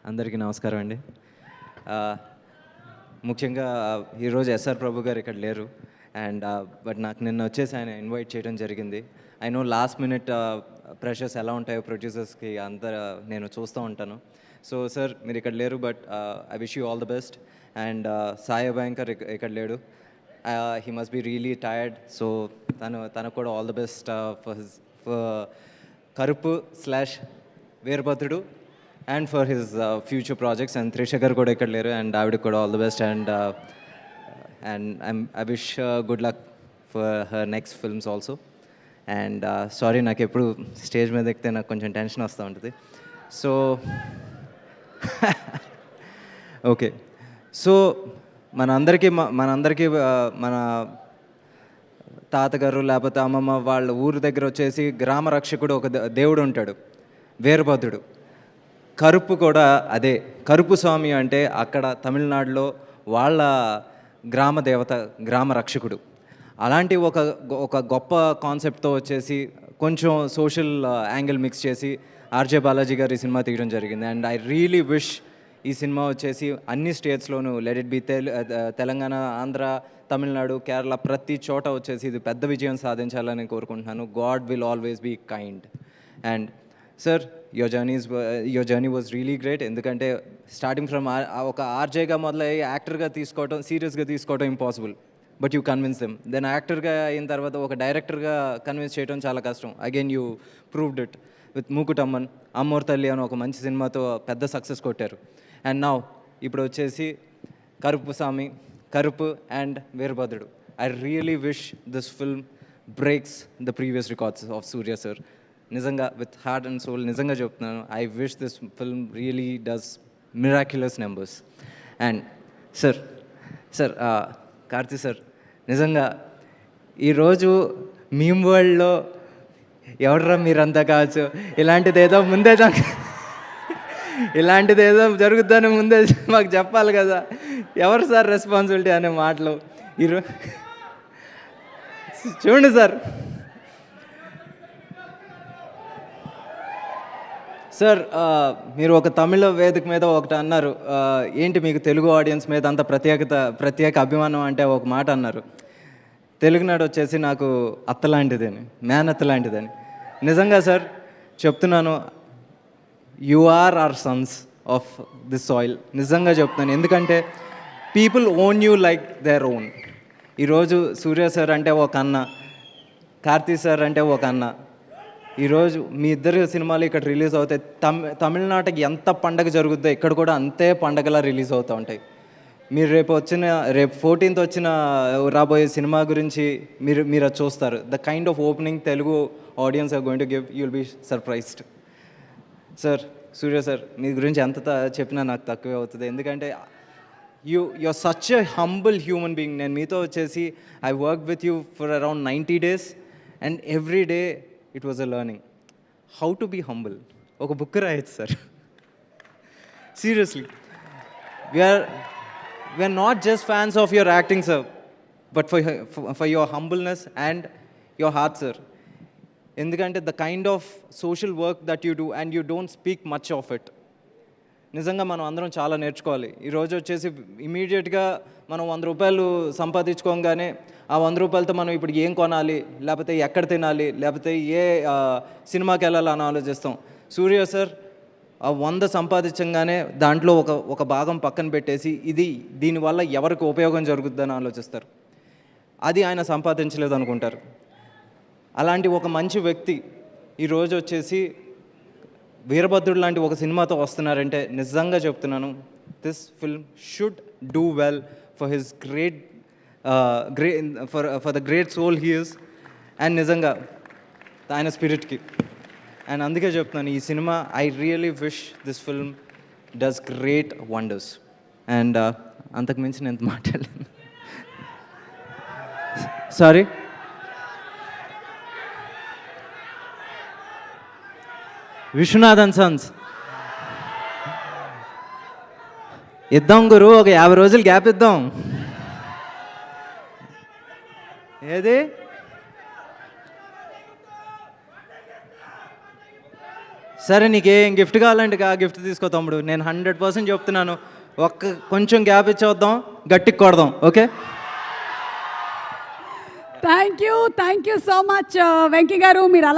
అందరికీ నమస్కారం అండి. ముఖ్యంగా ఈరోజు ఎస్ఆర్ ప్రభు గారు ఇక్కడ లేరు. బట్ నాకు నిన్న వచ్చేసి ఆయన ఇన్వైట్ చేయడం జరిగింది. I know last minute pressures ఎలా ఉంటాయో ప్రొడ్యూసర్స్కి అంతా నేను చూస్తూ ఉంటాను. సో సార్ మీరు ఇక్కడ లేరు, but I wish you all the best. And Sai Bhayankar ఇక్కడ లేడు. He must be really tired. So తనకు కూడా all the best for Karuppu / Veerabhadrudu and for his future projects. And Trisha garu kuda ikkada leru, and David kuda all the best. And I wish good luck for her next films also. And sorry నాకు ఎప్పుడు stage మీద ఎక్కితే నాకు కొంచెం tension వస్తూ ఉంటుంది. So okay, so మనందరికీ మన తాతగారు లేకపోతే అమ్మమ్మ వాళ్ళ ఊరి దగ్గర వచ్చేసి గ్రామ రక్షకుడు ఒక దేవుడు ఉంటాడు, వీరభద్రుడు. కరుపు కూడా అదే. కరుపు స్వామి అంటే అక్కడ తమిళనాడులో వాళ్ళ గ్రామ దేవత, గ్రామ రక్షకుడు. అలాంటి ఒక గొప్ప కాన్సెప్ట్తో వచ్చేసి కొంచెం సోషల్ యాంగిల్ మిక్స్ చేసి ఆర్జే బాలాజీ గారు ఈ సినిమా తీయడం జరిగింది. అండ్ ఐ రియలీ విష్ ఈ సినిమా వచ్చేసి అన్ని స్టేట్స్లోనూ, let it be Telangana, Andhra, Tamil Nadu, Kerala, ప్రతి చోట వచ్చేసి ఇది పెద్ద విజయం సాధించాలని కోరుకుంటున్నాను. God will always be kind. And sir, your journey was really great. ఎందుకంటే స్టార్టింగ్ ఫ్రమ్ ఒక ఆర్జేగా మొదలయ్యి యాక్టర్గా తీసుకోవడం, సీరియస్గా తీసుకోవడం impossible. But you convince them. Then యాక్టర్గా అయిన తర్వాత ఒక డైరెక్టర్గా కన్విన్స్ చేయడం చాలా కష్టం. Again you proved it with Mookuthi Amman, Ammoru Thalli అని ఒక మంచి సినిమాతో పెద్ద సక్సెస్ కొట్టారు. అండ్ నౌ ఇప్పుడు వచ్చేసి Karuppu Swami, Karuppu and Veerabhadrudu. I really wish this film breaks the previous records of Suriya sir. నిజంగా విత్ హార్ట్ అండ్ సోల్ నిజంగా చెప్తున్నాను. I wish this film really does miraculous numbers. And sir Karthi sir, నిజంగా ఈరోజు మీమ్ వరల్డ్లో ఎవడరా మీరంతా కావచ్చు, ఇలాంటిదేదో జరుగుతుందని ముందే మాకు చెప్పాలి కదా. ఎవరు సార్ రెస్పాన్సిబిలిటీ అనే మాటలు ఈరోజు చూడండి సార్. సార్, మీరు ఒక తమిళ వేదిక మీద ఒకటి అన్నారు, ఏంటి మీకు తెలుగు ఆడియన్స్ మీద అంత ప్రత్యేక అభిమానం అంటే ఒక మాట అన్నారు. తెలుగునాడు వచ్చేసి నాకు అత్తలాంటిదని, మేనత్త లాంటిదని. నిజంగా సార్ చెప్తున్నాను, you are our sons of this soil. నిజంగా చెప్తున్నాను, ఎందుకంటే people own you like their own. ఈరోజు సూర్య సార్ అంటే ఒక అన్న, కార్తీ సార్ అంటే ఒక అన్న. ఈరోజు మీ ఇద్దరు సినిమాలు ఇక్కడ రిలీజ్ అవుతాయి. తమిళనాడుకి ఎంత పండగ జరుగుద్దో ఇక్కడ కూడా అంతే పండగలా రిలీజ్ అవుతూ ఉంటాయి. మీరు రేపు 14th వచ్చిన రాబోయే సినిమా గురించి మీరు అది చూస్తారు. The kind of opening Telugu audience are going to give, you will be surprised. Sir, Suriya sir, మీ గురించి ఎంత చెప్పినా నాకు తక్కువే అవుతుంది. ఎందుకంటే you are such a humble human being. నేను మీతో వచ్చేసి I work with you for around 90 days and every day it was a learning how to be humble. ఒక బుక్ రాయొచ్చు sir, seriously. We're not just fans of your acting sir, but for your humbleness and your heart sir. ఎందుకంటే the kind of social work that you do and you don't speak much of it. నిజంగా మనం అందరం చాలా నేర్చుకోవాలి. ఈరోజు వచ్చేసి ఇమీడియట్గా మనం 100 రూపాయలు సంపాదించుకోగానే ఆ 100 రూపాయలతో మనం ఇప్పుడు ఏం కొనాలి, లేకపోతే ఎక్కడ తినాలి, లేకపోతే ఏ సినిమాకి వెళ్ళాలని ఆలోచిస్తాం. సూర్య సార్ 100 సంపాదించగానే దాంట్లో ఒక భాగం పక్కన పెట్టేసి దీనివల్ల ఎవరికి ఉపయోగం జరుగుతుందని ఆలోచిస్తారు. అది ఆయన సంపాదించలేదు అనుకుంటారు. అలాంటి ఒక మంచి వ్యక్తి ఈరోజు వచ్చేసి వీరభద్రుడు లాంటి ఒక సినిమాతో వస్తున్నారంటే నిజంగా చెప్తున్నాను, this film should do well for his for the great soul he is, and నిజంగా ఆయన స్పిరిట్కి. అండ్ అందుకే చెప్తున్నాను, ఈ cinema I really wish this film does great wonders. And అంతకు మించి నేను మాట్లాడలేను, సారీ. విశ్వనాథన్ సన్స్ ఇద్దాం గురు, ఒక 50 రోజులు గ్యాప్ ఇద్దాం. ఏది సరే నీకు ఏం గిఫ్ట్ కావాలంటే ఆ గిఫ్ట్ తీసుకో తమ్ముడు, నేను 100% చెప్తున్నాను. కొంచెం గ్యాప్ ఇచ్చేద్దాం, గట్టికి కొడదాం. Okay, thank you so much Venky గారు. మీరు అలా